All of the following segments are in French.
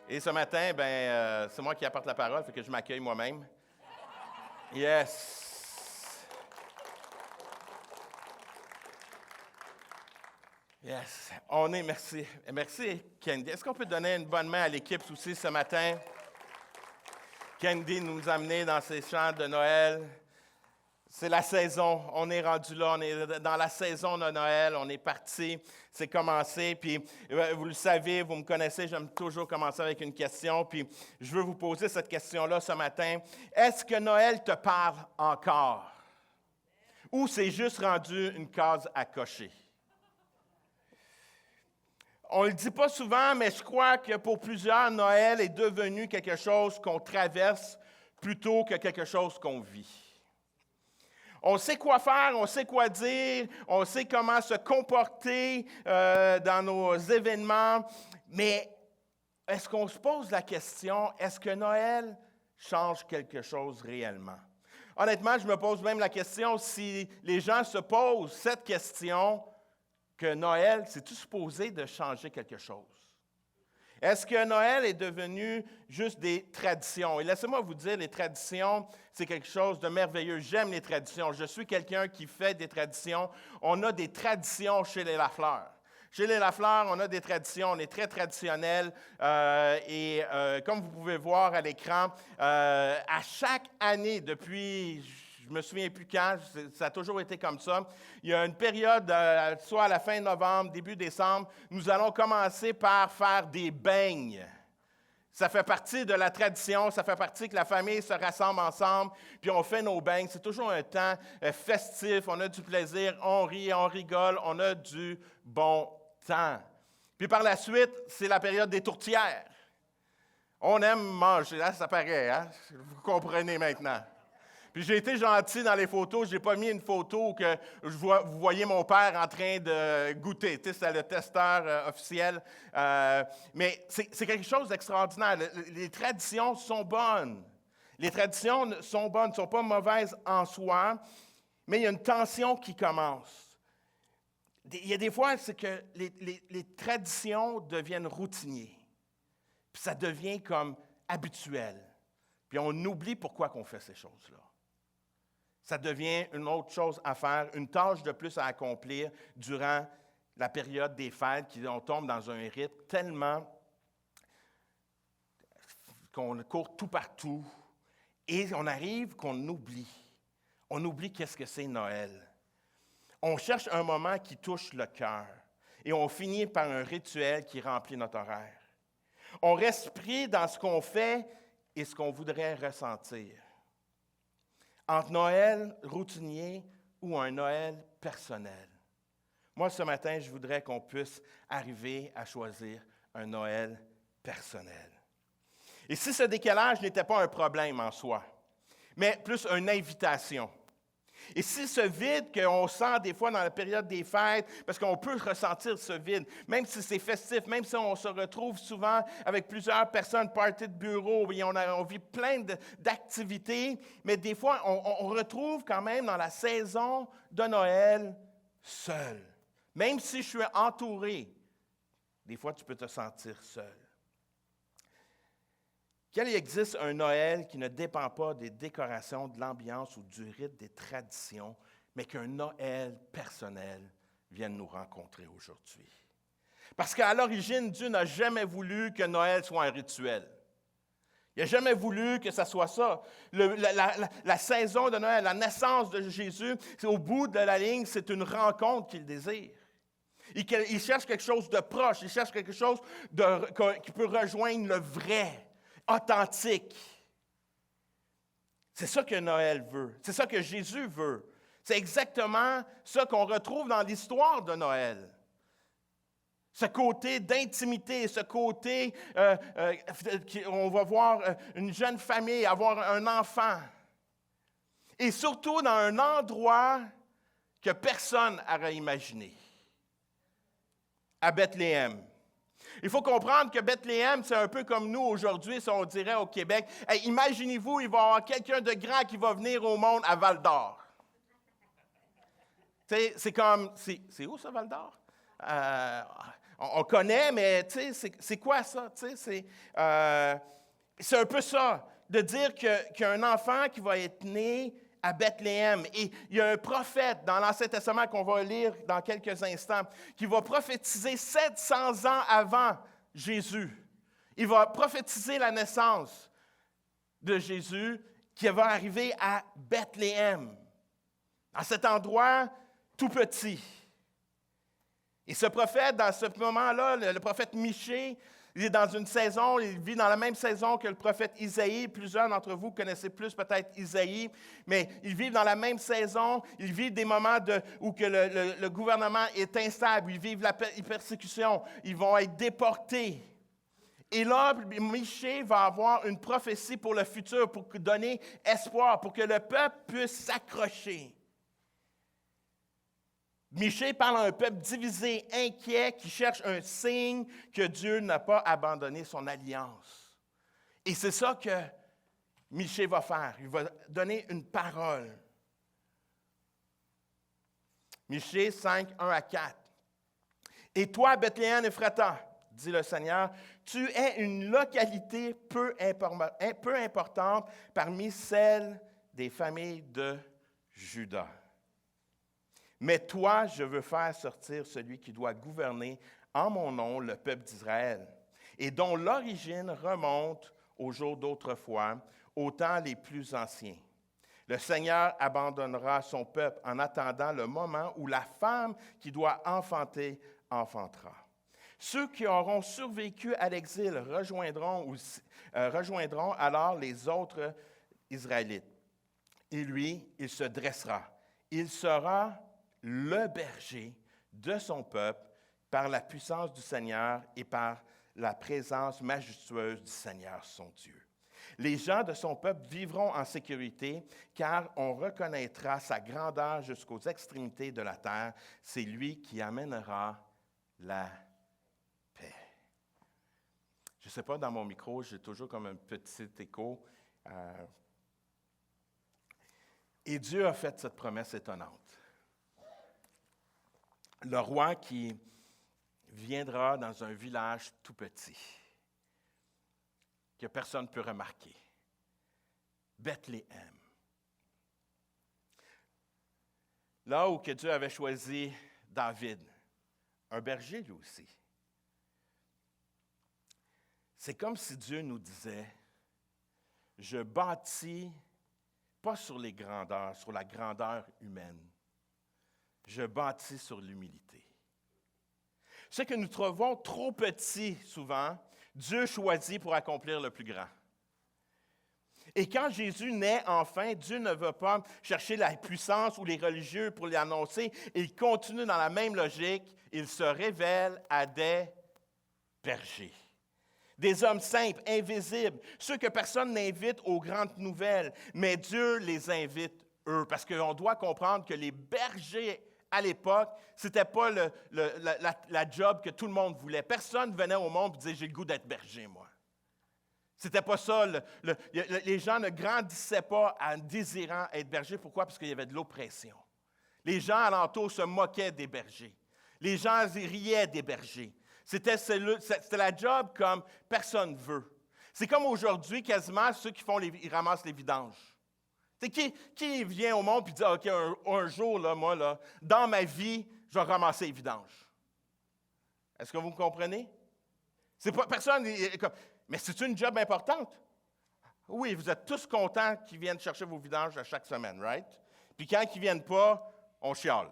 Et ce matin, c'est moi qui apporte la parole, fait que je m'accueille moi-même. Yes. Yes. Merci. Merci, Candy. Est-ce qu'on peut donner une bonne main à l'équipe aussi ce matin? Candy nous a amenés dans ces chants de Noël. C'est la saison, on est rendu là, on est dans la saison de Noël, on est parti, c'est commencé. Puis vous le savez, vous me connaissez, j'aime toujours commencer avec une question. Puis je veux vous poser cette question-là ce matin. Est-ce que Noël te parle encore? Ou c'est juste rendu une case à cocher? On ne le dit pas souvent, mais je crois que pour plusieurs, Noël est devenu quelque chose qu'on traverse plutôt que quelque chose qu'on vit. On sait quoi faire, on sait quoi dire, on sait comment se comporter dans nos événements, mais est-ce qu'on se pose la question, est-ce que Noël change quelque chose réellement? Honnêtement, je me pose même la question si les gens se posent cette question, que Noël, c'est-tu supposé de changer quelque chose? Est-ce que Noël est devenu juste des traditions? Et laissez-moi vous dire, les traditions, c'est quelque chose de merveilleux. J'aime les traditions. Je suis quelqu'un qui fait des traditions. On a des traditions chez les Lafleur. Chez les Lafleur, on a des traditions, on est très traditionnel. Comme vous pouvez voir à l'écran, à chaque année, depuis... Je me souviens plus quand, ça a toujours été comme ça. Il y a une période, soit à la fin novembre, début décembre, nous allons commencer par faire des beignes. Ça fait partie de la tradition, ça fait partie que la famille se rassemble ensemble, puis on fait nos beignes. C'est toujours un temps festif, on a du plaisir, on rit, on rigole, on a du bon temps. Puis par la suite, c'est la période des tourtières. On aime manger, là, ça paraît, hein? Vous comprenez maintenant. Puis j'ai été gentil dans les photos, je n'ai pas mis une photo où vous voyez mon père en train de goûter. Tu sais, c'est le testeur officiel. Mais c'est quelque chose d'extraordinaire. Les traditions sont bonnes. Les traditions sont bonnes, ne sont pas mauvaises en soi, mais il y a une tension qui commence. Il y a des fois, c'est que les traditions deviennent routinières. Puis ça devient comme habituel. Puis on oublie pourquoi on fait ces choses-là. Ça devient une autre chose à faire, une tâche de plus à accomplir durant la période des fêtes, on tombe dans un rythme tellement qu'on court tout partout et on arrive qu'on oublie. On oublie qu'est-ce que c'est Noël. On cherche un moment qui touche le cœur et on finit par un rituel qui remplit notre horaire. On reste pris dans ce qu'on fait et ce qu'on voudrait ressentir. Entre Noël routinier ou un Noël personnel. Moi, ce matin, je voudrais qu'on puisse arriver à choisir un Noël personnel. Et si ce décalage n'était pas un problème en soi, mais plus une invitation. Et si ce vide qu'on sent des fois dans la période des fêtes, parce qu'on peut ressentir ce vide, même si c'est festif, même si on se retrouve souvent avec plusieurs personnes, party de bureau, et on vit plein d'activités, mais des fois, on retrouve quand même dans la saison de Noël seul. Même si je suis entouré, des fois, tu peux te sentir seul. Qu'il existe un Noël qui ne dépend pas des décorations, de l'ambiance ou du rite, des traditions, mais qu'un Noël personnel vienne nous rencontrer aujourd'hui. Parce qu'à l'origine, Dieu n'a jamais voulu que Noël soit un rituel. Il n'a jamais voulu que ça soit ça. La saison de Noël, la naissance de Jésus, c'est au bout de la ligne, c'est une rencontre qu'il désire. Il cherche quelque chose de proche, il cherche quelque chose qui peut rejoindre le vrai. Authentique. C'est ça que Noël veut. C'est ça que Jésus veut. C'est exactement ça qu'on retrouve dans l'histoire de Noël. Ce côté d'intimité, ce côté, on va voir une jeune famille avoir un enfant. Et surtout dans un endroit que personne n'aurait imaginé. À Bethléem. Il faut comprendre que Bethléem, c'est un peu comme nous aujourd'hui, si on dirait au Québec. Hey, imaginez-vous, il va y avoir quelqu'un de grand qui va venir au monde à Val-d'Or. C'est comme, c'est où ça, Val-d'Or? on connaît, mais tu sais, c'est quoi ça? Tu sais, c'est un peu ça, de dire qu'il y a un enfant qui va être né à Bethléem. Et il y a un prophète dans l'Ancien Testament qu'on va lire dans quelques instants, qui va prophétiser 700 ans avant Jésus. Il va prophétiser la naissance de Jésus qui va arriver à Bethléem, à cet endroit tout petit. Et ce prophète, dans ce moment-là, le prophète Michée, il est dans une saison, il vit dans la même saison que le prophète Isaïe. Plusieurs d'entre vous connaissez plus peut-être Isaïe, mais ils vivent dans la même saison. Ils vivent des moments où que le gouvernement est instable. Ils vivent la persécution. Ils vont être déportés. Et là, Michée va avoir une prophétie pour le futur, pour donner espoir, pour que le peuple puisse s'accrocher. Michée parle à un peuple divisé, inquiet, qui cherche un signe que Dieu n'a pas abandonné son alliance. Et c'est ça que Michée va faire. Il va donner une parole. Michée 5, 1 à 4. « Et toi, Bethléem Ephrata, dit le Seigneur, tu es une localité peu importante parmi celles des familles de Juda. Mais toi, je veux faire sortir celui qui doit gouverner en mon nom le peuple d'Israël, et dont l'origine remonte aux jours d'autrefois, aux temps les plus anciens. Le Seigneur abandonnera son peuple en attendant le moment où la femme qui doit enfanter enfantera. Ceux qui auront survécu à l'exil rejoindront alors les autres Israélites. Et lui, il se dressera. Il sera le berger de son peuple par la puissance du Seigneur et par la présence majestueuse du Seigneur, son Dieu. Les gens de son peuple vivront en sécurité, car on reconnaîtra sa grandeur jusqu'aux extrémités de la terre. C'est lui qui amènera la paix. Je ne sais pas, dans mon micro, j'ai toujours comme un petit écho. Et Dieu a fait cette promesse étonnante. Le roi qui viendra dans un village tout petit, que personne ne peut remarquer. Bethléem. Là où que Dieu avait choisi David, un berger lui aussi. C'est comme si Dieu nous disait, je bâtis pas sur les grandeurs, sur la grandeur humaine. Je bâtis sur l'humilité. Ce que nous trouvons trop petit souvent, Dieu choisit pour accomplir le plus grand. Et quand Jésus naît enfin, Dieu ne veut pas chercher la puissance ou les religieux pour l'annoncer. Il continue dans la même logique. Il se révèle à des bergers. Des hommes simples, invisibles, ceux que personne n'invite aux grandes nouvelles, mais Dieu les invite eux, parce qu'on doit comprendre que les bergers à l'époque, ce n'était pas la job que tout le monde voulait. Personne venait au monde et disait « j'ai le goût d'être berger, moi ». C'était pas ça. Les gens ne grandissaient pas en désirant être berger. Pourquoi? Parce qu'il y avait de l'oppression. Les gens alentour se moquaient des bergers. Les gens riaient des bergers. C'était la job comme personne ne veut. C'est comme aujourd'hui, quasiment, ceux qui ils ramassent les vidanges. C'est qui vient au monde et dit, OK, un jour, là, moi, là, dans ma vie, je vais ramasser les vidanges. Est-ce que vous me comprenez? C'est pas personne. Mais c'est une job importante. Oui, vous êtes tous contents qu'ils viennent chercher vos vidanges à chaque semaine, right? Puis quand ils ne viennent pas, on chiale.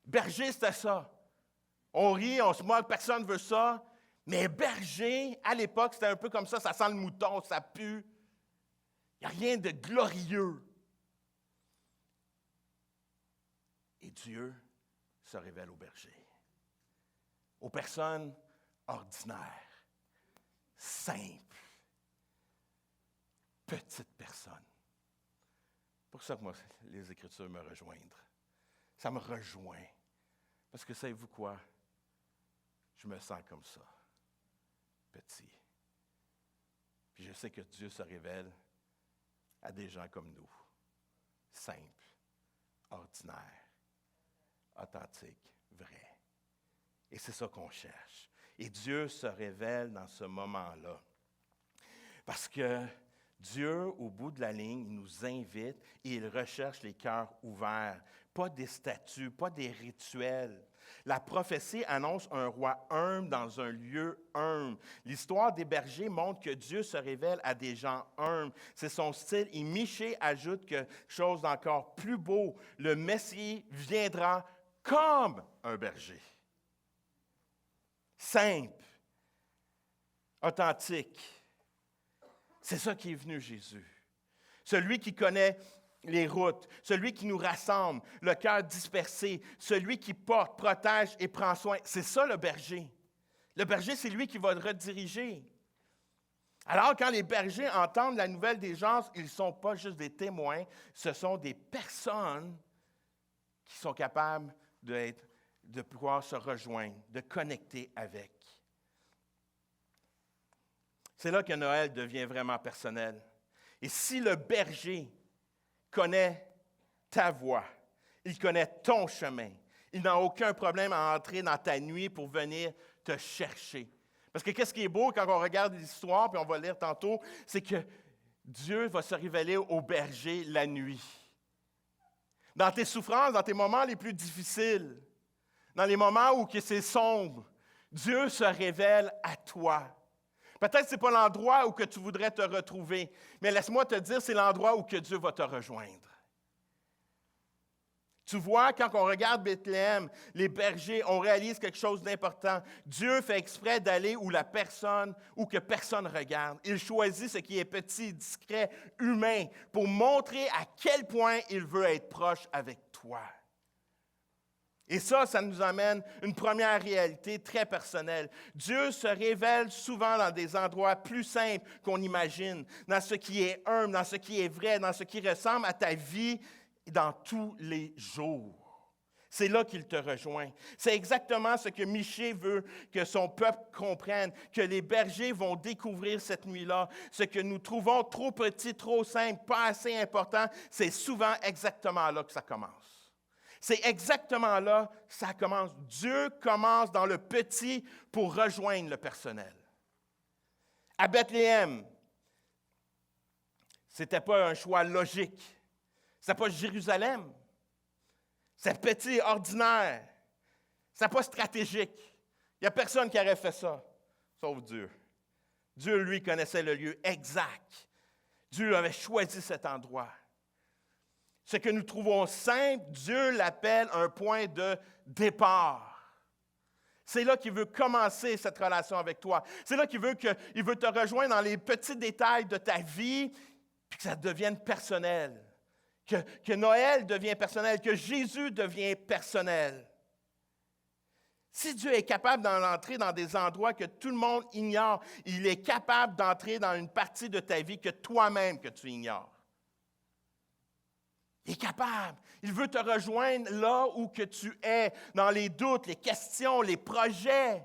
Berger, c'était ça. On rit, on se moque, personne ne veut ça. Mais berger, à l'époque, c'était un peu comme ça sent le mouton, ça pue. Il n'y a rien de glorieux. Et Dieu se révèle aux bergers, aux personnes ordinaires, simples, petites personnes. C'est pour ça que moi, les Écritures me rejoignent. Ça me rejoint. Parce que savez-vous quoi? Je me sens comme ça, petit. Puis je sais que Dieu se révèle à des gens comme nous, simples, ordinaires, authentiques, vrais. Et c'est ça qu'on cherche. Et Dieu se révèle dans ce moment-là. Parce que Dieu, au bout de la ligne, il nous invite et il recherche les cœurs ouverts. Pas des statues, pas des rituels. La prophétie annonce un roi humble dans un lieu humble. L'histoire des bergers montre que Dieu se révèle à des gens humbles. C'est son style. Et Michée ajoute quelque chose d'encore plus beau. Le Messie viendra comme un berger. Simple, authentique. C'est ça qui est venu Jésus. Celui qui connaît les routes, celui qui nous rassemble, le cœur dispersé, celui qui porte, protège et prend soin. C'est ça le berger. Le berger, c'est lui qui va le rediriger. Alors, quand les bergers entendent la nouvelle des gens, ils ne sont pas juste des témoins, ce sont des personnes qui sont capables de pouvoir se rejoindre, de connecter avec. C'est là que Noël devient vraiment personnel. Et si le berger connaît ta voix, il connaît ton chemin, il n'a aucun problème à entrer dans ta nuit pour venir te chercher. Parce que qu'est-ce qui est beau quand on regarde l'histoire, puis on va lire tantôt, c'est que Dieu va se révéler au berger la nuit. Dans tes souffrances, dans tes moments les plus difficiles, dans les moments où c'est sombre, Dieu se révèle à toi. Peut-être que ce n'est pas l'endroit où que tu voudrais te retrouver, mais laisse-moi te dire, c'est l'endroit où que Dieu va te rejoindre. Tu vois, quand on regarde Bethléem, les bergers, on réalise quelque chose d'important. Dieu fait exprès d'aller où que personne regarde. Il choisit ce qui est petit, discret, humain, pour montrer à quel point il veut être proche avec toi. Et ça nous amène une première réalité très personnelle. Dieu se révèle souvent dans des endroits plus simples qu'on imagine, dans ce qui est humble, dans ce qui est vrai, dans ce qui ressemble à ta vie dans tous les jours. C'est là qu'il te rejoint. C'est exactement ce que Michée veut que son peuple comprenne, que les bergers vont découvrir cette nuit-là. Ce que nous trouvons trop petit, trop simple, pas assez important, c'est souvent exactement là que ça commence. C'est exactement là que ça commence. Dieu commence dans le petit pour rejoindre le personnel. À Bethléem, ce n'était pas un choix logique. Ce n'était pas Jérusalem. C'est petit, ordinaire. Ce n'était pas stratégique. Il n'y a personne qui aurait fait ça, sauf Dieu. Dieu, lui, connaissait le lieu exact. Dieu avait choisi cet endroit. Ce que nous trouvons simple, Dieu l'appelle un point de départ. C'est là qu'il veut commencer cette relation avec toi. C'est là qu'il veut te rejoindre dans les petits détails de ta vie, puis que ça devienne personnel. Que Noël devient personnel, que Jésus devient personnel. Si Dieu est capable d'entrer dans des endroits que tout le monde ignore, il est capable d'entrer dans une partie de ta vie que toi-même que tu ignores. Il est capable. Il veut te rejoindre là où que tu es, dans les doutes, les questions, les projets.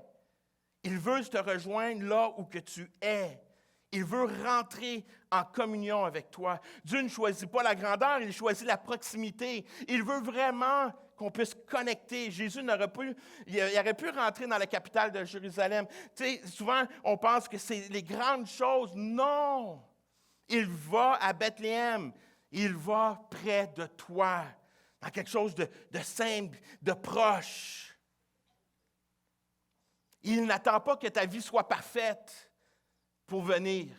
Il veut te rejoindre là où que tu es. Il veut rentrer en communion avec toi. Dieu ne choisit pas la grandeur, il choisit la proximité. Il veut vraiment qu'on puisse connecter. Jésus il aurait pu rentrer dans la capitale de Jérusalem. Tu sais, souvent, on pense que c'est les grandes choses. Non! Il va à Bethléem. Il va près de toi, dans quelque chose de simple, de proche. Il n'attend pas que ta vie soit parfaite pour venir.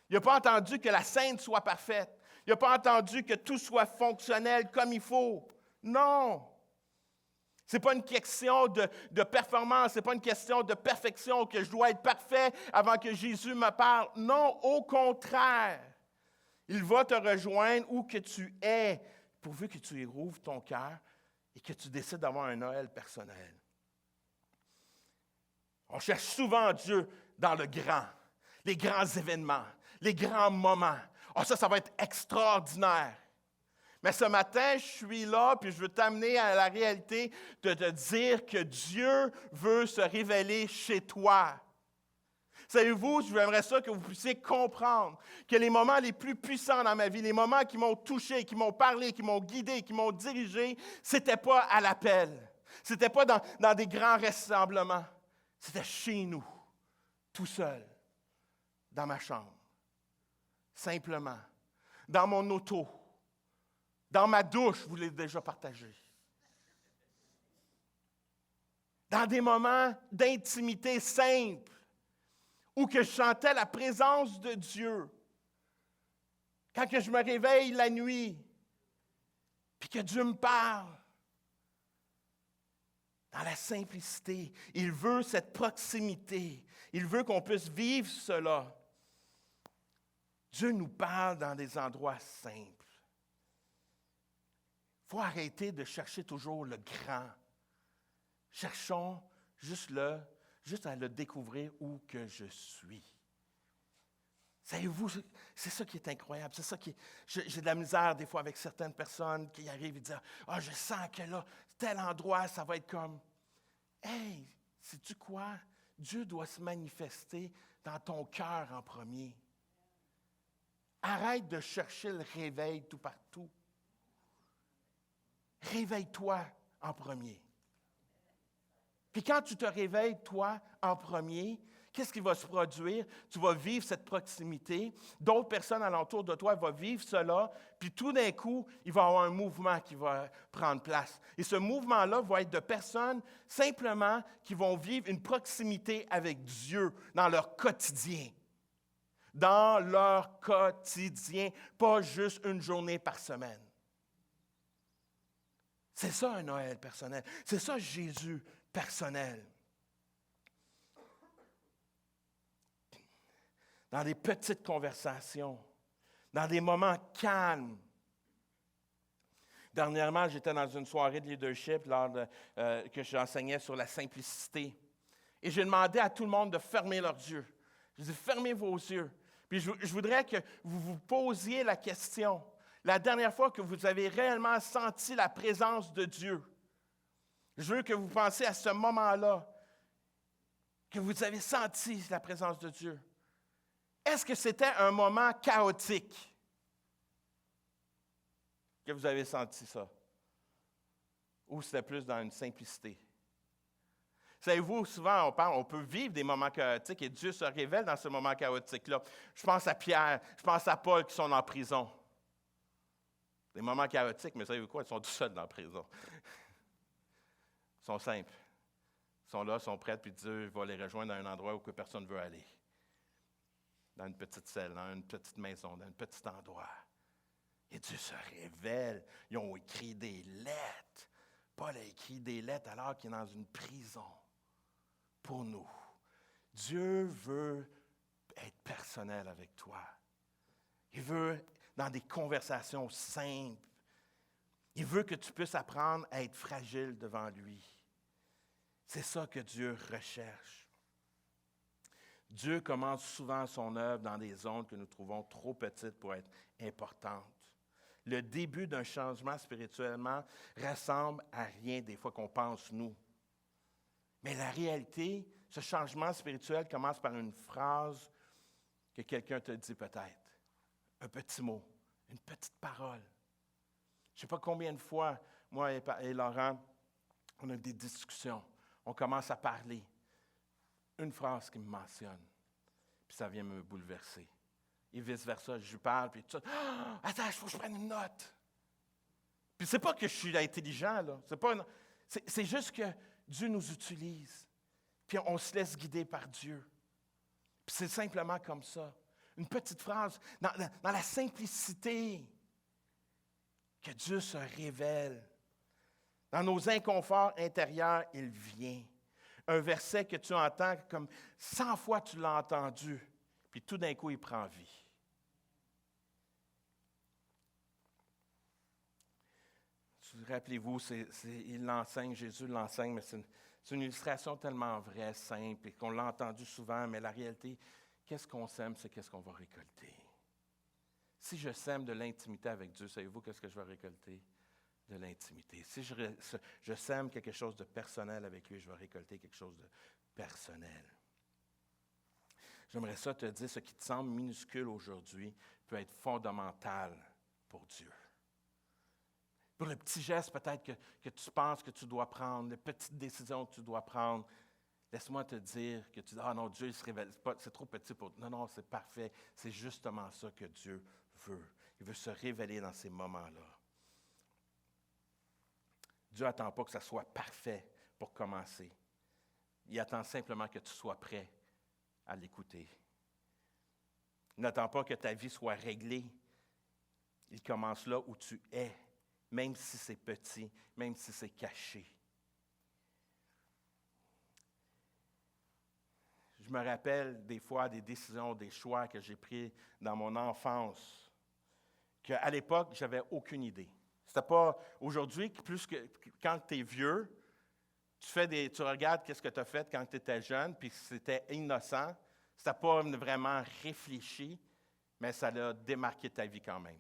Il n'a pas entendu que la scène soit parfaite. Il n'a pas entendu que tout soit fonctionnel comme il faut. Non. Ce n'est pas une question de performance, ce n'est pas une question de perfection, que je dois être parfait avant que Jésus me parle. Non, au contraire. Il va te rejoindre où que tu es, pourvu que tu y rouvres ton cœur et que tu décides d'avoir un Noël personnel. On cherche souvent Dieu dans le grand, les grands événements, les grands moments. Oh, ça va être extraordinaire. Mais ce matin, je suis là, puis je veux t'amener à la réalité de te dire que Dieu veut se révéler chez toi. Savez-vous, j'aimerais ça que vous puissiez comprendre que les moments les plus puissants dans ma vie, les moments qui m'ont touché, qui m'ont parlé, qui m'ont guidé, qui m'ont dirigé, ce n'était pas à l'appel. Ce n'était pas dans des grands rassemblements. C'était chez nous, tout seul, dans ma chambre, simplement, dans mon auto, dans ma douche, je vous l'ai déjà partagé. Dans des moments d'intimité simple, où que je sentais la présence de Dieu. Quand que je me réveille la nuit, puis que Dieu me parle, dans la simplicité, il veut cette proximité. Il veut qu'on puisse vivre cela. Dieu nous parle dans des endroits simples. Il faut arrêter de chercher toujours le grand. Cherchons juste à le découvrir où que je suis. Savez-vous, c'est ça qui est incroyable. C'est ça qui j'ai de la misère des fois avec certaines personnes qui arrivent et disent « Ah, je sens que là, tel endroit, ça va être comme... » Hey, sais-tu quoi? Dieu doit se manifester dans ton cœur en premier. Arrête de chercher le réveil tout partout. Réveille-toi en premier. Puis quand tu te réveilles, toi, en premier, qu'est-ce qui va se produire? Tu vas vivre cette proximité. D'autres personnes alentour de toi vont vivre cela. Puis tout d'un coup, il va y avoir un mouvement qui va prendre place. Et ce mouvement-là va être de personnes simplement qui vont vivre une proximité avec Dieu dans leur quotidien. Dans leur quotidien, pas juste une journée par semaine. C'est ça un Noël personnel. C'est ça Jésus personnel. Dans des petites conversations, dans des moments calmes. Dernièrement, j'étais dans une soirée de leadership que j'enseignais sur la simplicité. Et j'ai demandé à tout le monde de fermer leurs yeux. Je dis, fermez vos yeux. Puis je voudrais que vous vous posiez la question, la dernière fois que vous avez réellement senti la présence de Dieu. Je veux que vous pensiez à ce moment-là, que vous avez senti la présence de Dieu. Est-ce que c'était un moment chaotique que vous avez senti ça? Ou c'était plus dans une simplicité? Savez-vous, souvent on peut vivre des moments chaotiques et Dieu se révèle dans ce moment chaotique-là. Je pense à Pierre, je pense à Paul qui sont en prison. Des moments chaotiques, mais savez-vous quoi? Ils sont tout seuls dans la prison. Ils sont simples. Ils sont là, ils sont prêts, puis Dieu va les rejoindre dans un endroit où personne ne veut aller. Dans une petite celle, dans une petite maison, dans un petit endroit. Et Dieu se révèle. Ils ont écrit des lettres. Paul a écrit des lettres alors qu'il est dans une prison. Pour nous. Dieu veut être personnel avec toi. Il veut, dans des conversations simples, il veut que tu puisses apprendre à être fragile devant lui. C'est ça que Dieu recherche. Dieu commence souvent son œuvre dans des zones que nous trouvons trop petites pour être importantes. Le début d'un changement spirituellement ressemble à rien des fois qu'on pense nous. Mais la réalité, ce changement spirituel commence par une phrase que quelqu'un te dit peut-être. Un petit mot, une petite parole. Je ne sais pas combien de fois, moi et Laurent, on a des discussions. On commence à parler. Une phrase qui me mentionne. Puis ça vient me bouleverser. Et vice-versa, je lui parle, puis tout ça. Ah, attends, il faut que je prenne une note. Puis c'est pas que je suis intelligent, là. C'est juste que Dieu nous utilise. Puis on se laisse guider par Dieu. Puis c'est simplement comme ça. Une petite phrase, dans la simplicité, que Dieu se révèle. Dans nos inconforts intérieurs, il vient. Un verset que tu entends comme 100 fois tu l'as entendu, puis tout d'un coup, il prend vie. Rappelez-vous, il l'enseigne, Jésus l'enseigne, mais c'est une illustration tellement vraie, simple, et qu'on l'a entendu souvent, mais la réalité, qu'est-ce qu'on sème, c'est qu'est-ce qu'on va récolter. Si je sème de l'intimité avec Dieu, savez-vous qu'est-ce que je vais récolter? De l'intimité. Si je sème quelque chose de personnel avec lui, je vais récolter quelque chose de personnel. J'aimerais ça te dire, ce qui te semble minuscule aujourd'hui peut être fondamental pour Dieu. Pour le petit geste peut-être que tu penses que tu dois prendre, les petites décisions que tu dois prendre, laisse-moi te dire que tu dis, ah non, Dieu il se révèle, c'est trop petit pour... Non, non, c'est parfait. C'est justement ça que Dieu veut. Il veut se révéler dans ces moments-là. Dieu n'attend pas que ça soit parfait pour commencer. Il attend simplement que tu sois prêt à l'écouter. Il n'attend pas que ta vie soit réglée. Il commence là où tu es, même si c'est petit, même si c'est caché. Je me rappelle des fois des décisions, des choix que j'ai pris dans mon enfance, qu'à l'époque, je n'avais aucune idée. C'était pas aujourd'hui, plus que quand tu es vieux, tu regardes qu'est-ce que tu as fait quand tu étais jeune, puis c'était innocent. C'était pas vraiment réfléchi, mais ça a démarqué ta vie quand même.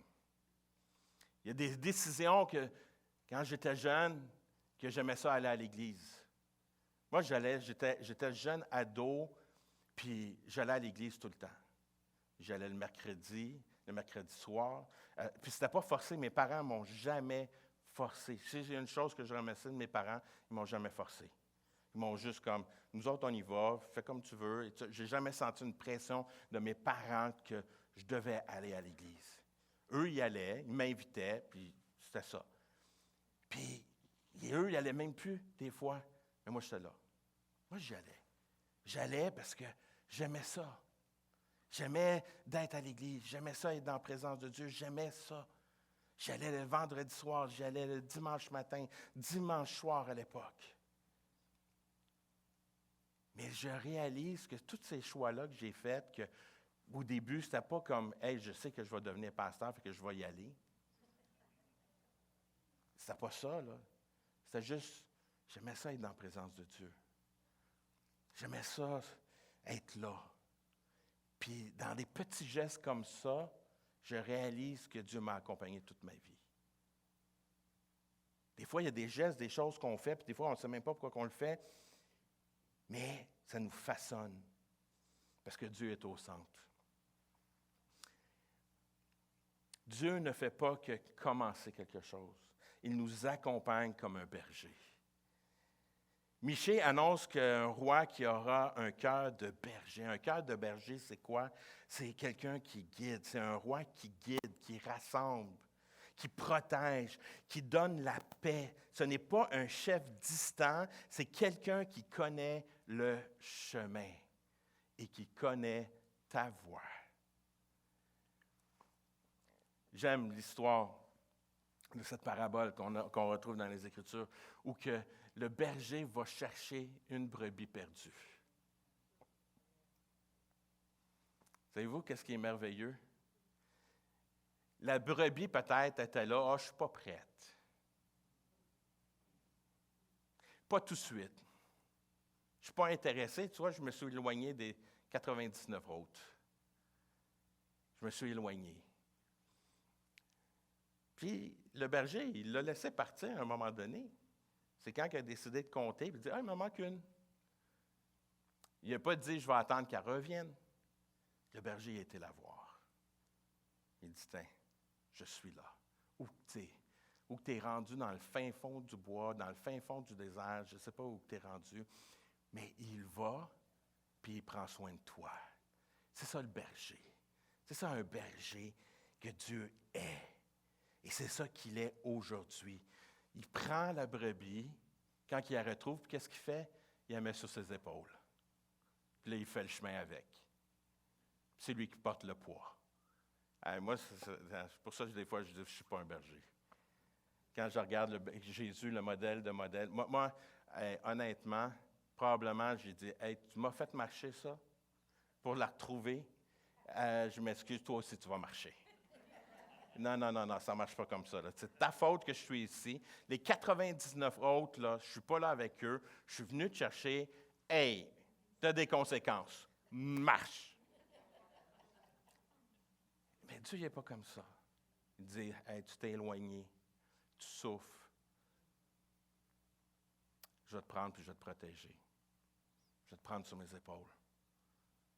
Il y a des décisions que, quand j'étais jeune, que j'aimais ça aller à l'église. Moi, j'étais jeune ado, puis j'allais à l'église tout le temps. J'allais le mercredi soir. Puis c'était pas forcé, mes parents ne m'ont jamais forcé. Si j'ai une chose que je remercie de mes parents, ils ne m'ont jamais forcé. Ils m'ont juste comme, nous autres, on y va, fais comme tu veux. Je n'ai jamais senti une pression de mes parents que je devais aller à l'église. Eux, ils allaient, ils m'invitaient, puis c'était ça. Puis eux, ils n'allaient même plus, des fois. Mais moi, j'étais là. Moi, j'y allais. J'allais parce que j'aimais ça. J'aimais d'être à l'église. J'aimais ça, être dans la présence de Dieu. J'aimais ça. J'allais le vendredi soir, j'allais le dimanche matin, dimanche soir à l'époque. Mais je réalise que tous ces choix-là que j'ai faits, qu'au début, ce n'était pas comme « Hey, je sais que je vais devenir pasteur, fait que je vais y aller ». C'était pas ça, là. C'était juste, j'aimais ça être dans la présence de Dieu. J'aimais ça être là. Puis dans des petits gestes comme ça, je réalise que Dieu m'a accompagné toute ma vie. Des fois, il y a des gestes, des choses qu'on fait, puis des fois, on ne sait même pas pourquoi on le fait, mais ça nous façonne, parce que Dieu est au centre. Dieu ne fait pas que commencer quelque chose. Il nous accompagne comme un berger. Michée annonce qu'un roi qui aura un cœur de berger. Un cœur de berger, c'est quoi? C'est quelqu'un qui guide. C'est un roi qui guide, qui rassemble, qui protège, qui donne la paix. Ce n'est pas un chef distant, c'est quelqu'un qui connaît le chemin et qui connaît ta voie. J'aime l'histoire de cette parabole qu'on retrouve dans les Écritures, où que le berger va chercher une brebis perdue. Savez-vous qu'est-ce qui est merveilleux? La brebis peut-être était là, « Ah, je ne suis pas prête. » Pas tout de suite. Je ne suis pas intéressé, tu vois, je me suis éloigné des 99 autres. Je me suis éloigné. Puis, le berger, il l'a laissé partir à un moment donné. C'est quand il a décidé de compter, il dit « Ah, il m'en manque une. » Il n'a pas dit « Je vais attendre qu'elle revienne. » Le berger a été la voir. Il dit « Tiens, je suis là. Où tu es rendu dans le fin fond du bois, dans le fin fond du désert, je ne sais pas où tu es rendu, mais il va, puis il prend soin de toi. » C'est ça le berger. C'est ça un berger que Dieu est. Et c'est ça qu'il est aujourd'hui. Il prend la brebis, quand il la retrouve, puis qu'est-ce qu'il fait? Il la met sur ses épaules. Puis là, il fait le chemin avec. C'est lui qui porte le poids. Moi, c'est pour ça que des fois, je dis, je ne suis pas un berger. Quand je regarde Jésus, le modèle de modèle, moi honnêtement, probablement, j'ai dit, « Hey, tu m'as fait marcher ça pour la retrouver. Je m'excuse, toi aussi, tu vas marcher. » Non, ça ne marche pas comme ça. Là. C'est ta faute que je suis ici. Les 99 autres, là, je ne suis pas là avec eux. Je suis venu te chercher. Hey, tu as des conséquences. Marche. Mais Dieu n'est pas comme ça. Il dit, hey, tu t'es éloigné. Tu souffres. Je vais te prendre puis je vais te protéger. Je vais te prendre sur mes épaules.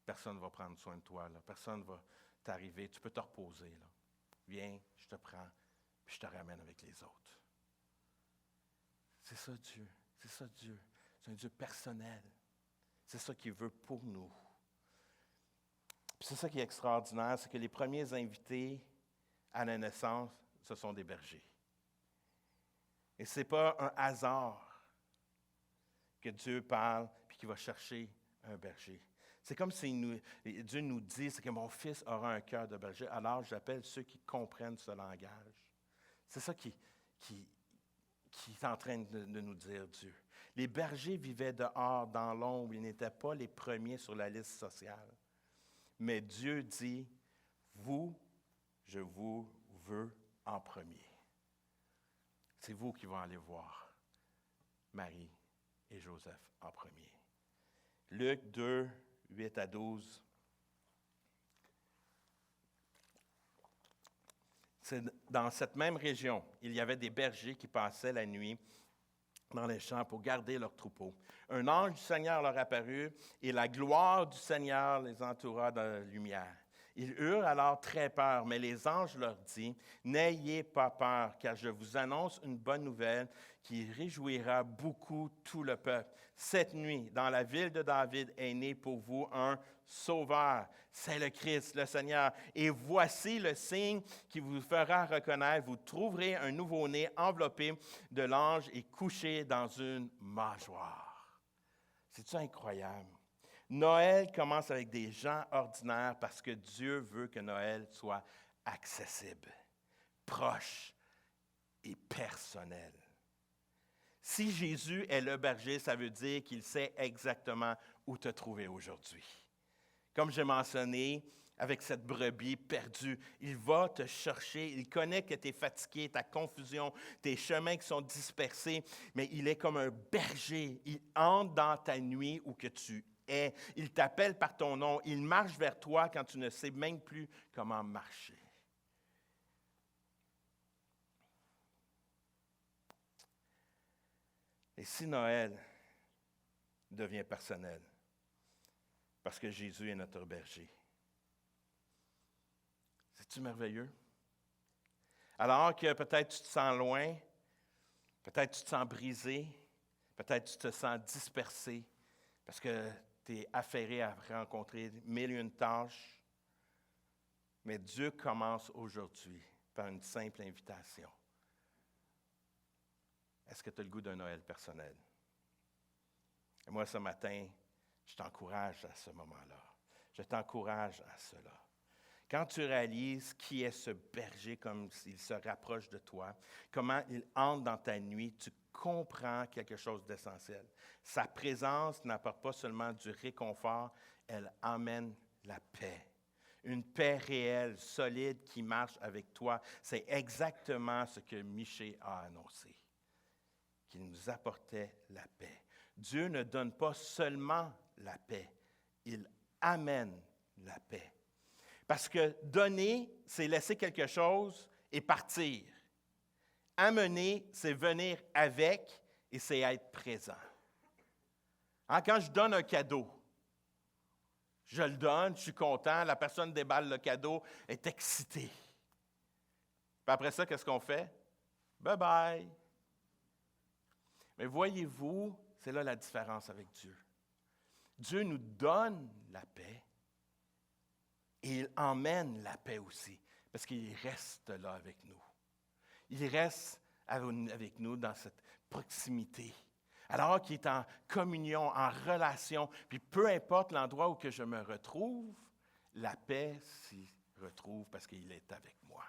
Personne ne va prendre soin de toi. Là. Personne ne va t'arriver. Tu peux te reposer. Là. Viens, je te prends, puis je te ramène avec les autres. C'est ça Dieu. C'est ça Dieu. C'est un Dieu personnel. C'est ça qu'il veut pour nous. Puis c'est ça qui est extraordinaire, c'est que les premiers invités à la naissance, ce sont des bergers. Et ce n'est pas un hasard que Dieu parle et qu'il va chercher un berger. C'est comme si Dieu nous dit, c'est que mon fils aura un cœur de berger, alors j'appelle ceux qui comprennent ce langage. C'est ça qui est en train de nous dire Dieu. Les bergers vivaient dehors, dans l'ombre, ils n'étaient pas les premiers sur la liste sociale. Mais Dieu dit, vous, je vous veux en premier. C'est vous qui vont aller voir Marie et Joseph en premier. Luc 2, 8 à 12. C'est dans cette même région, il y avait des bergers qui passaient la nuit dans les champs pour garder leurs troupeaux. Un ange du Seigneur leur apparut et la gloire du Seigneur les entoura de lumière. Ils eurent alors très peur, mais les anges leur dirent, « N'ayez pas peur, car je vous annonce une bonne nouvelle qui réjouira beaucoup tout le peuple. Cette nuit, dans la ville de David, est né pour vous un Sauveur. C'est le Christ, le Seigneur. Et voici le signe qui vous fera reconnaître. Vous trouverez un nouveau-né enveloppé de l'ange et couché dans une mangeoire. » C'est-tu incroyable? Noël commence avec des gens ordinaires parce que Dieu veut que Noël soit accessible, proche et personnel. Si Jésus est le berger, ça veut dire qu'il sait exactement où te trouver aujourd'hui. Comme j'ai mentionné, avec cette brebis perdue, il va te chercher, il connaît que tu es fatigué, ta confusion, tes chemins qui sont dispersés, mais il est comme un berger, il entre dans ta nuit où que tu es, il t'appelle par ton nom, il marche vers toi quand tu ne sais même plus comment marcher. Et si Noël devient personnel, parce que Jésus est notre berger, c'est-tu merveilleux? Alors que peut-être tu te sens loin, peut-être tu te sens brisé, peut-être tu te sens dispersé, parce que tu es affairé à rencontrer mille et une tâches, mais Dieu commence aujourd'hui par une simple invitation. Est-ce que tu as le goût d'un Noël personnel? Et moi, ce matin, je t'encourage à ce moment-là. Je t'encourage à cela. Quand tu réalises qui est ce berger, comme s'il se rapproche de toi, comment il entre dans ta nuit, tu comprends quelque chose d'essentiel. Sa présence n'apporte pas seulement du réconfort, elle amène la paix. Une paix réelle, solide, qui marche avec toi. C'est exactement ce que Michée a annoncé, qu'il nous apportait la paix. Dieu ne donne pas seulement la paix, il amène la paix. Parce que donner, c'est laisser quelque chose et partir. Amener, c'est venir avec et c'est être présent. Quand je donne un cadeau, je le donne, je suis content, la personne déballe le cadeau, est excitée. Puis après ça, qu'est-ce qu'on fait? Bye bye. Mais voyez-vous, c'est là la différence avec Dieu. Dieu nous donne la paix et il emmène la paix aussi, parce qu'il reste là avec nous. Il reste avec nous dans cette proximité. Alors qu'il est en communion, en relation, puis peu importe l'endroit où que je me retrouve, la paix s'y retrouve parce qu'il est avec moi.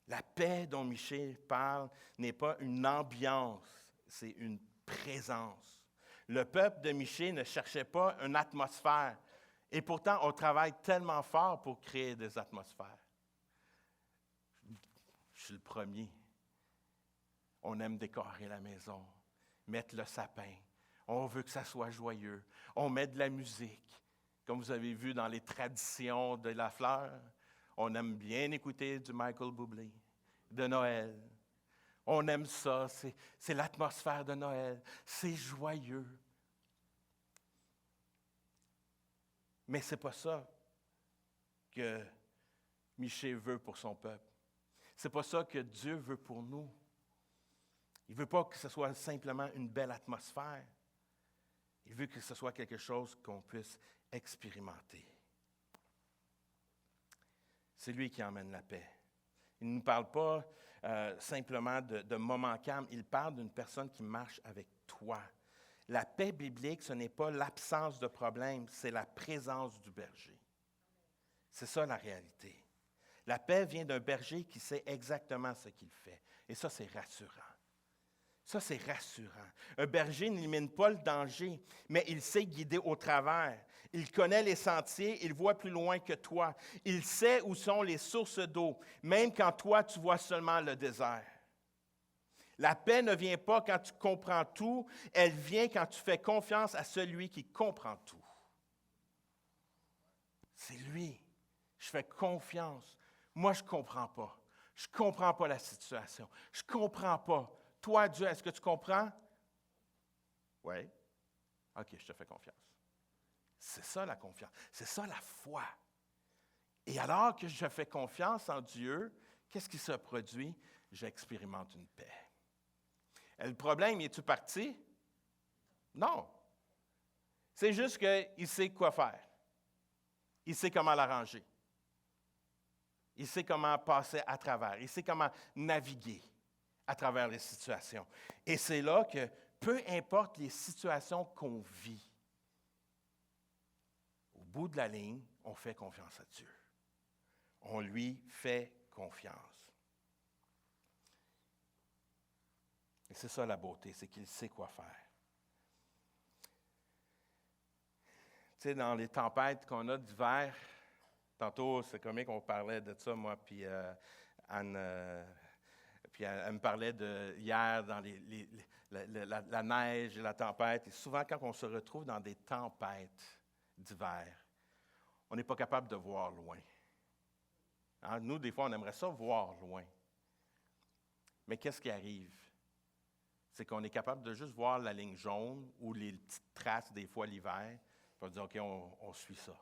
La paix dont Michée parle n'est pas une ambiance, c'est une présence. Le peuple de Michée ne cherchait pas une atmosphère. Et pourtant, on travaille tellement fort pour créer des atmosphères. Je suis le premier. On aime décorer la maison, mettre le sapin. On veut que ça soit joyeux. On met de la musique. Comme vous avez vu dans les traditions de la fleur, on aime bien écouter du Michael Bublé, de Noël. On aime ça, c'est l'atmosphère de Noël. C'est joyeux. Mais ce n'est pas ça que Michée veut pour son peuple. Ce n'est pas ça que Dieu veut pour nous. Il ne veut pas que ce soit simplement une belle atmosphère. Il veut que ce soit quelque chose qu'on puisse expérimenter. C'est lui qui emmène la paix. Il ne nous parle pas simplement de moments calmes. Il parle d'une personne qui marche avec toi. La paix biblique, ce n'est pas l'absence de problème, c'est la présence du berger. C'est ça la réalité. La paix vient d'un berger qui sait exactement ce qu'il fait. Et ça, c'est rassurant. Ça, c'est rassurant. Un berger n'élimine pas le danger, mais il sait guider au travers. Il connaît les sentiers, il voit plus loin que toi. Il sait où sont les sources d'eau, même quand toi, tu vois seulement le désert. La paix ne vient pas quand tu comprends tout, elle vient quand tu fais confiance à celui qui comprend tout. C'est lui. Je fais confiance. Moi, je ne comprends pas. Je ne comprends pas la situation. Je ne comprends pas. Toi, Dieu, est-ce que tu comprends? Oui. OK, je te fais confiance. C'est ça la confiance. C'est ça la foi. Et alors que je fais confiance en Dieu, qu'est-ce qui se produit? J'expérimente une paix. Et le problème, es-tu parti? Non. C'est juste qu'il sait quoi faire. Il sait comment l'arranger. Il sait comment passer à travers. Il sait comment naviguer à travers les situations. Et c'est là que, peu importe les situations qu'on vit, au bout de la ligne, on fait confiance à Dieu. On lui fait confiance. Et c'est ça la beauté, c'est qu'il sait quoi faire. Tu sais, dans les tempêtes qu'on a d'hiver, tantôt, c'est comique, on parlait de ça, moi, puis Anne, puis elle me parlait de hier dans la neige et la tempête. Et souvent, quand on se retrouve dans des tempêtes d'hiver, on n'est pas capable de voir loin. Hein? Nous, des fois, on aimerait ça voir loin. Mais qu'est-ce qui arrive? C'est qu'on est capable de juste voir la ligne jaune ou les petites traces, des fois, l'hiver. Puis on dit, OK, on suit ça.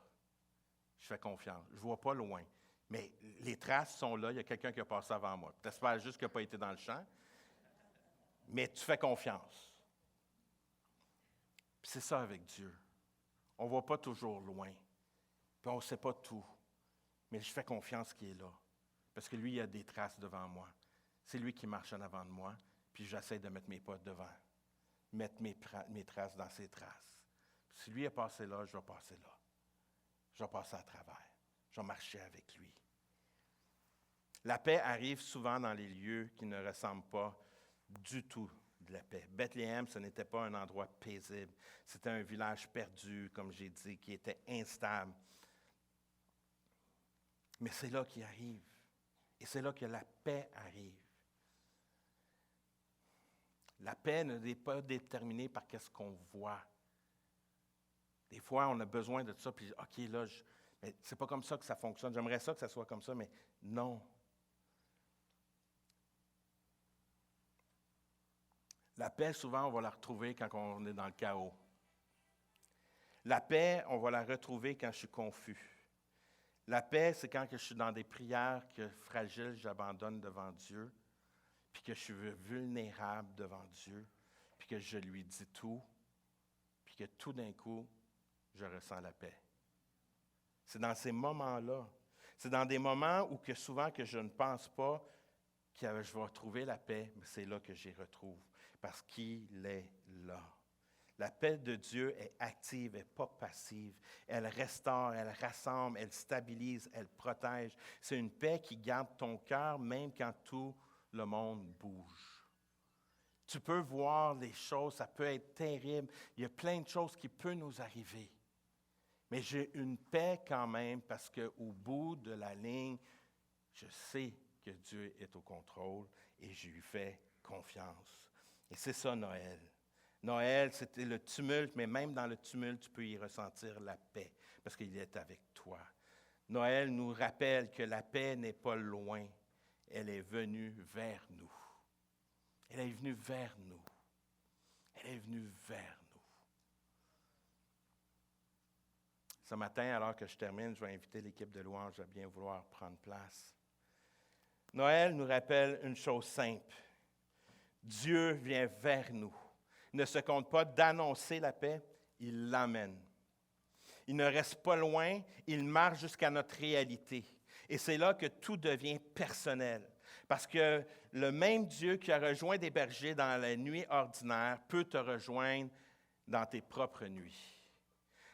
Je fais confiance. Je ne vois pas loin. Mais les traces sont là. Il y a quelqu'un qui a passé avant moi. Tu espères juste qu'il n'a pas été dans le champ. Mais tu fais confiance. Puis c'est ça avec Dieu. On ne voit pas toujours loin. Puis on ne sait pas tout. Mais je fais confiance qu'il est là. Parce que lui, il a des traces devant moi. C'est lui qui marche en avant de moi. Puis j'essaie de mettre mes pas devant. Mettre mes traces dans ses traces. Puis si lui est passé là, je vais passer là. Je vais passer à travers. Je vais marcher avec lui. La paix arrive souvent dans les lieux qui ne ressemblent pas du tout de la paix. Bethléem, ce n'était pas un endroit paisible. C'était un village perdu, comme j'ai dit, qui était instable. Mais c'est là qu'il arrive. Et c'est là que la paix arrive. La paix n'est pas déterminée par ce qu'on voit. Des fois, on a besoin de ça, puis OK, là, mais c'est pas comme ça que ça fonctionne. J'aimerais ça que ça soit comme ça, mais non. La paix, souvent, on va la retrouver quand on est dans le chaos. La paix, on va la retrouver quand je suis confus. La paix, c'est quand je suis dans des prières que fragiles, j'abandonne devant Dieu, puis que je suis vulnérable devant Dieu, puis que je lui dis tout, puis que tout d'un coup, je ressens la paix. C'est dans ces moments-là. C'est dans des moments où que souvent que je ne pense pas que je vais retrouver la paix, mais c'est là que j'y retrouve, parce qu'il est là. La paix de Dieu est active, elle n'est pas passive. Elle restaure, elle rassemble, elle stabilise, elle protège. C'est une paix qui garde ton cœur même quand tout le monde bouge. Tu peux voir les choses, ça peut être terrible. Il y a plein de choses qui peuvent nous arriver. Mais j'ai une paix quand même parce qu'au bout de la ligne, je sais que Dieu est au contrôle et je lui fais confiance. Et c'est ça Noël. Noël, c'était le tumulte, mais même dans le tumulte, tu peux y ressentir la paix parce qu'il est avec toi. Noël nous rappelle que la paix n'est pas loin, elle est venue vers nous. Elle est venue vers nous. Elle est venue vers nous. Ce matin, alors que je termine, je vais inviter l'équipe de louange à bien vouloir prendre place. Noël nous rappelle une chose simple. Dieu vient vers nous. Il ne se compte pas d'annoncer la paix, il l'emmène. Il ne reste pas loin, il marche jusqu'à notre réalité. Et c'est là que tout devient personnel. Parce que le même Dieu qui a rejoint des bergers dans la nuit ordinaire peut te rejoindre dans tes propres nuits.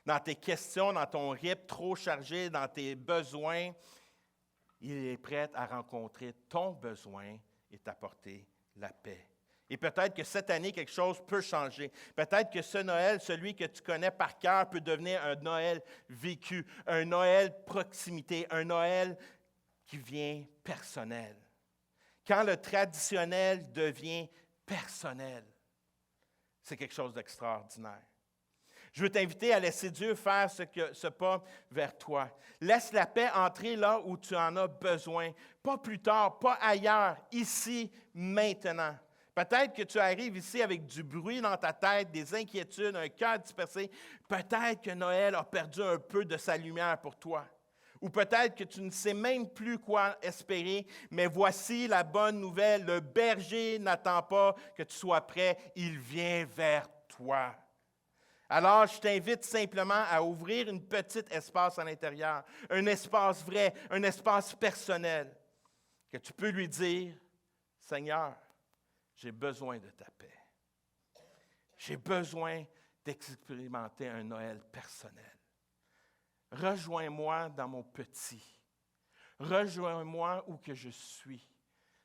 Dans tes questions, dans ton rythme trop chargé, dans tes besoins, il est prêt à rencontrer ton besoin et t'apporter la paix. Et peut-être que cette année, quelque chose peut changer. Peut-être que ce Noël, celui que tu connais par cœur, peut devenir un Noël vécu, un Noël proximité, un Noël qui vient personnel. Quand le traditionnel devient personnel, c'est quelque chose d'extraordinaire. Je veux t'inviter à laisser Dieu faire ce pas vers toi. Laisse la paix entrer là où tu en as besoin. Pas plus tard, pas ailleurs, ici, maintenant. Peut-être que tu arrives ici avec du bruit dans ta tête, des inquiétudes, un cœur dispersé. Peut-être que Noël a perdu un peu de sa lumière pour toi. Ou peut-être que tu ne sais même plus quoi espérer, mais voici la bonne nouvelle. Le berger n'attend pas que tu sois prêt, il vient vers toi. Alors, je t'invite simplement à ouvrir un petit espace à l'intérieur, un espace vrai, un espace personnel, que tu peux lui dire, « Seigneur, j'ai besoin de ta paix. J'ai besoin d'expérimenter un Noël personnel. Rejoins-moi dans mon petit. Rejoins-moi où que je suis,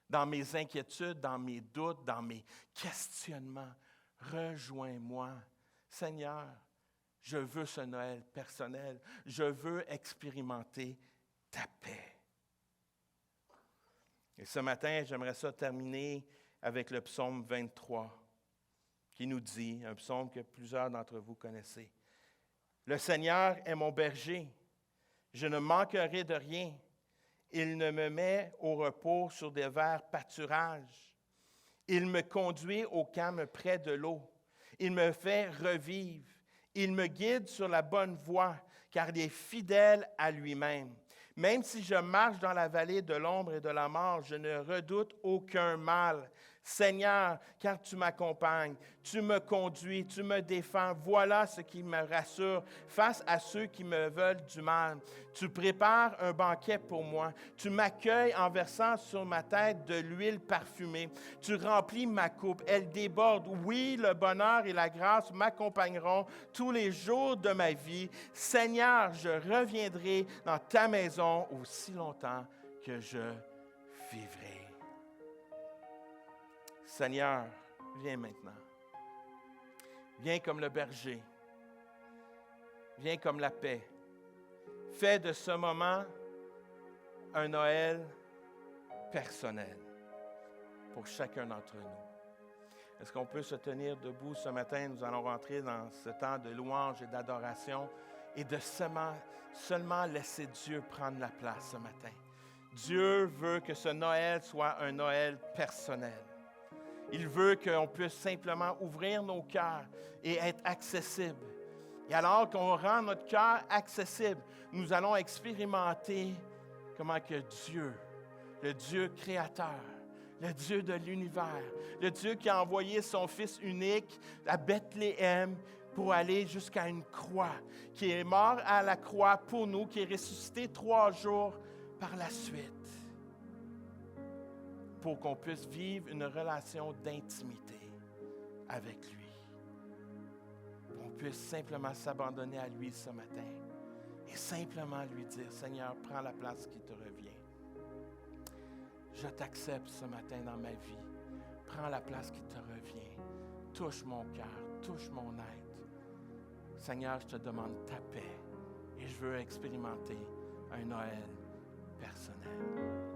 dans mes inquiétudes, dans mes doutes, dans mes questionnements. Rejoins-moi. Seigneur, je veux ce Noël personnel. Je veux expérimenter ta paix. » Et ce matin, j'aimerais ça terminer avec le psaume 23, qui nous dit, un psaume que plusieurs d'entre vous connaissez. « Le Seigneur est mon berger, je ne manquerai de rien. Il ne me met au repos sur des verts pâturages. Il me conduit au calme près de l'eau. Il me fait revivre. Il me guide sur la bonne voie, car il est fidèle à lui-même. Même si je marche dans la vallée de l'ombre et de la mort, je ne redoute aucun mal. Seigneur, car tu m'accompagnes, tu me conduis, tu me défends. Voilà ce qui me rassure face à ceux qui me veulent du mal. Tu prépares un banquet pour moi. Tu m'accueilles en versant sur ma tête de l'huile parfumée. Tu remplis ma coupe, elle déborde. Oui, le bonheur et la grâce m'accompagneront tous les jours de ma vie. Seigneur, je reviendrai dans ta maison aussi longtemps que je vivrai. Seigneur, viens maintenant. Viens comme le berger. Viens comme la paix. Fais de ce moment un Noël personnel pour chacun d'entre nous. Est-ce qu'on peut se tenir debout ce matin? Nous allons rentrer dans ce temps de louange et d'adoration et de seulement laisser Dieu prendre la place ce matin. Dieu veut que ce Noël soit un Noël personnel. Il veut qu'on puisse simplement ouvrir nos cœurs et être accessibles. Et alors qu'on rend notre cœur accessible, nous allons expérimenter comment que Dieu, le Dieu créateur, le Dieu de l'univers, le Dieu qui a envoyé son Fils unique à Bethléem pour aller jusqu'à une croix, qui est mort à la croix pour nous, qui est ressuscité 3 jours par la suite, pour qu'on puisse vivre une relation d'intimité avec lui. On puisse simplement s'abandonner à lui ce matin et simplement lui dire, Seigneur, prends la place qui te revient. Je t'accepte ce matin dans ma vie. Prends la place qui te revient. Touche mon cœur, touche mon être. Seigneur, je te demande ta paix et je veux expérimenter un Noël personnel.